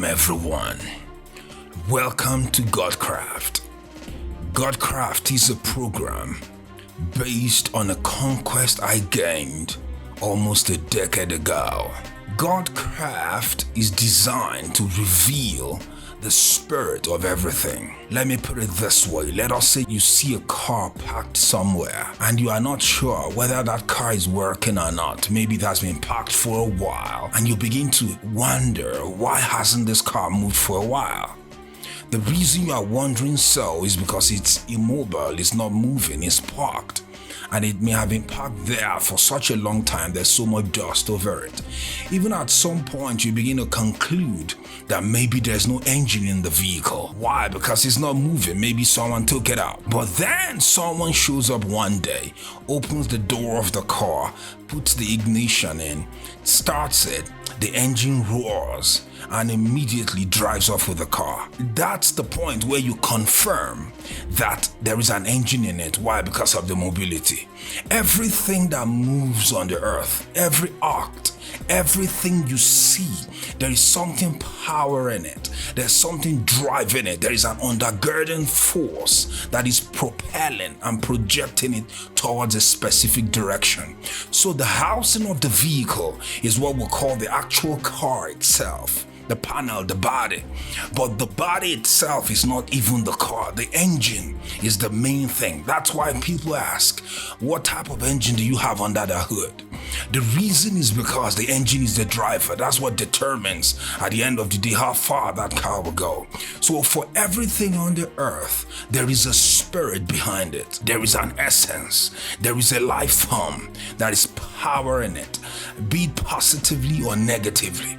Welcome everyone. Welcome to GODCRAFT. GODCRAFT is a program based on a conquest I gained almost a decade ago. GODCRAFT is designed to reveal the spirit of everything. Let me put it this way. Let us say you see a car parked somewhere and you are not sure whether that car is working or not. Maybe it has been parked for a while and you begin to wonder, why hasn't this car moved for a while? The reason you are wondering so is because it's immobile, it's not moving, it's parked. And it may have been parked there for such a long time, there's so much dust over it. Even at some point, you begin to conclude that maybe there's no engine in the vehicle. Why? Because it's not moving. Maybe someone took it out. But then someone shows up one day, opens the door of the car, puts the ignition in, starts it, the engine roars, and immediately drives off with the car. That's the point where you confirm that there is an engine in it. Why? Because of the mobility. Everything that moves on the earth, every act, everything you see, there is something power in it. There's something driving it. There is an undergirding force that is propelling and projecting it towards a specific direction. So the housing of the vehicle is what we call the actual car itself. The panel, the body. But the body itself is not even the car. The engine is the main thing. That's why people ask, what type of engine do you have under the hood? The reason is because the engine is the driver. That's what determines at the end of the day how far that car will go. So for everything on the earth, there is a spirit behind it. There is an essence. There is a life form that is power in it, be it positively or negatively.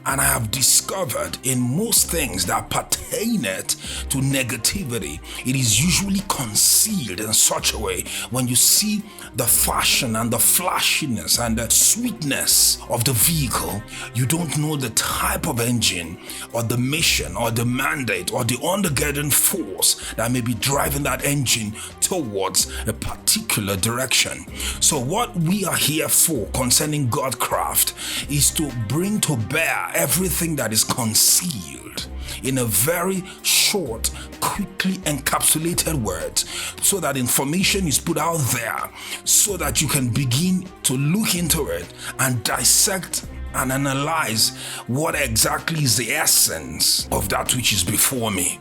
And I have discovered in most things that pertain it to negativity, it is usually concealed in such a way when you see the fashion and the flashiness and the sweetness of the vehicle, you don't know the type of engine or the mission or the mandate or the undergirding force that may be driving that engine towards a particular direction. So what we are here for concerning GODCRAFT is to bring to bear everything that is concealed in a very short, quickly encapsulated words, so that information is put out there so that you can begin to look into it and dissect and analyze what exactly is the essence of that which is before me.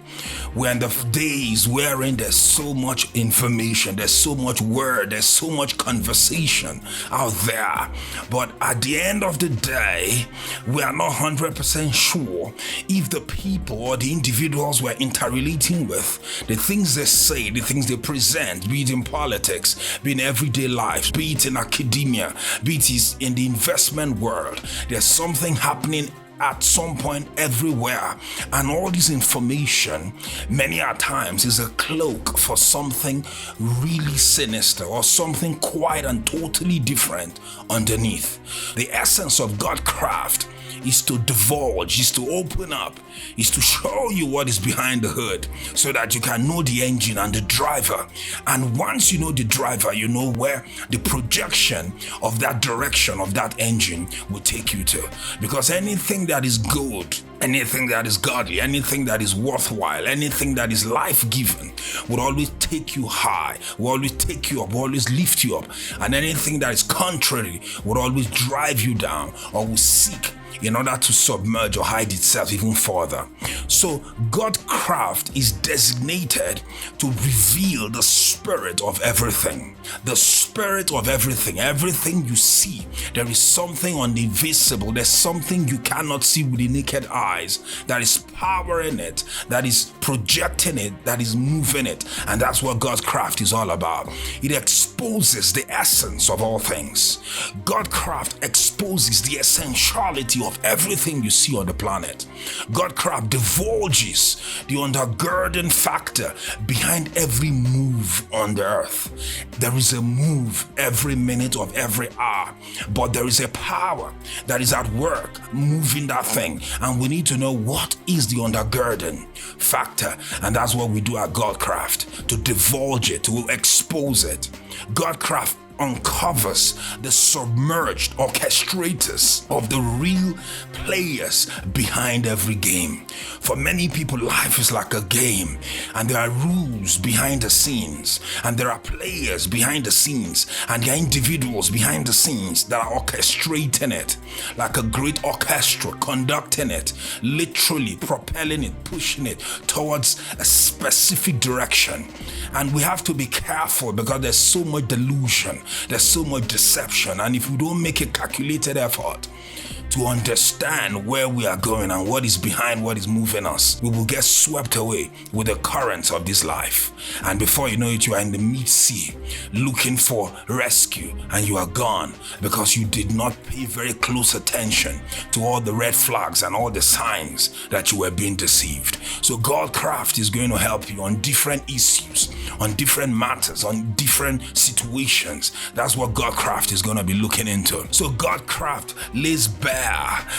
We're in the days wherein there's so much information, there's so much word, there's so much conversation out there. But at the end of the day, we are not 100% sure if the people or the individuals we're interrelating with, the things they say, the things they present, be it in politics, be in everyday life, be it in academia, be it in the investment world, there's something happening at some point everywhere, and all this information many a times is a cloak for something really sinister or something quite and totally different underneath. The essence of GODCRAFT is to divulge, is to open up, is to show you what is behind the hood so that you can know the engine and the driver. And once you know the driver, you know where the projection of that direction of that engine will take you to. Because anything that is good, anything that is godly, anything that is worthwhile, anything that is life-giving will always take you high, will always take you up, will always lift you up. And anything that is contrary will always drive you down or will seek in order to submerge or hide itself even further. So GODCRAFT is designated to reveal the spirit of everything. The spirit of everything. Everything you see, there is something invisible. There's something you cannot see with the naked eyes. That is power in it, that is projecting it, that is moving it. And that's what GODCRAFT is all about. It exposes the essence of all things. GODCRAFT exposes the essentiality of everything you see on the planet. GODCRAFT divulges the undergirding factor behind every move on the earth. There is a move every minute of every hour, but there is a power that is at work moving that thing, and we need to know what is the undergirding factor. And that's what we do at GODCRAFT, to divulge it, to expose it. GODCRAFT uncovers the submerged orchestrators of the real players behind every game. For many people, life is like a game, and there are rules behind the scenes, and there are players behind the scenes, and there are individuals behind the scenes that are orchestrating it, like a great orchestra conducting it, literally propelling it, pushing it towards a specific direction. And we have to be careful because there's so much delusion, there's so much deception, and if we don't make a calculated effort to understand where we are going and what is behind what is moving us, we will get swept away with the currents of this life. And before you know it, you are in the mid-sea looking for rescue, and you are gone because you did not pay very close attention to all the red flags and all the signs that you were being deceived. So GODCRAFT is going to help you on different issues, on different matters, on different situations. That's what GODCRAFT is going to be looking into. So GODCRAFT lays bare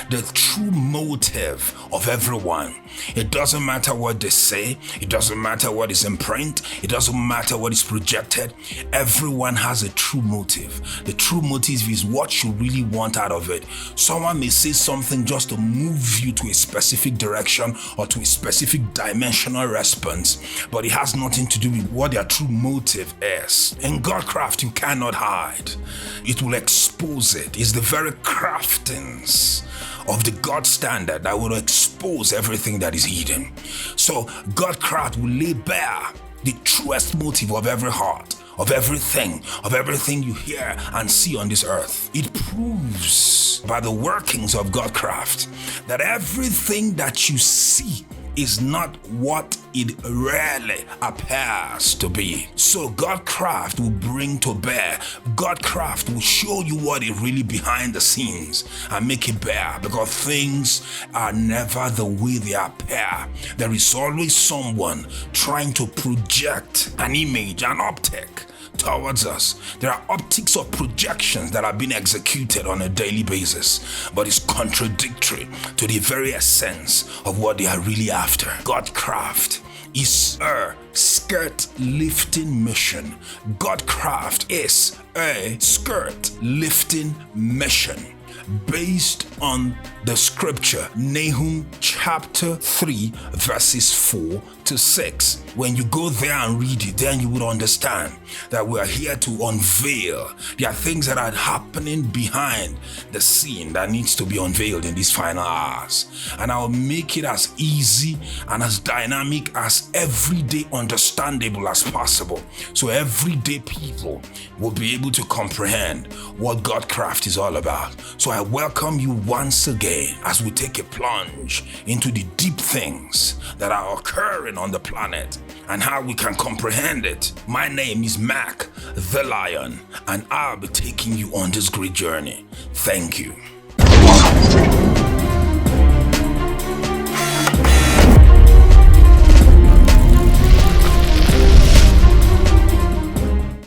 the true motive of everyone. It doesn't matter what they say, it doesn't matter what is in print, it doesn't matter what is projected. Everyone has a true motive. The true motive is what you really want out of it. Someone may say something just to move you to a specific direction or to a specific dimensional response, but it has nothing to do with what their true motive is. In GODCRAFT, you cannot hide. It will expose it. It's the very craftings of the God standard that will expose everything that is hidden. So GODCRAFT will lay bare the truest motive of every heart, of everything you hear and see on this earth. It proves by the workings of GODCRAFT that everything that you see is not what it really appears to be. So GODCRAFT will bring to bear, GODCRAFT will show you what is really behind the scenes and make it bare, because things are never the way they appear. There is always someone trying to project an image, an optic towards us. There are optics or projections that are being executed on a daily basis, but it's contradictory to the very essence of what they are really after. GODCRAFT is a skirt lifting mission. GODCRAFT is a skirt lifting mission based on the scripture, Nahum chapter 3 verses 4 to 6. When you go there and read it, then you would understand that we are here to unveil. There are things that are happening behind the scene that needs to be unveiled in these final hours. And I'll make it as easy and as dynamic, as everyday understandable as possible, so everyday people will be able to comprehend what GODCRAFT is all about. So I welcome you once again as we take a plunge into the deep things that are occurring on the planet and how we can comprehend it. My name is Mac the Lion, and I'll be taking you on this great journey. Thank you.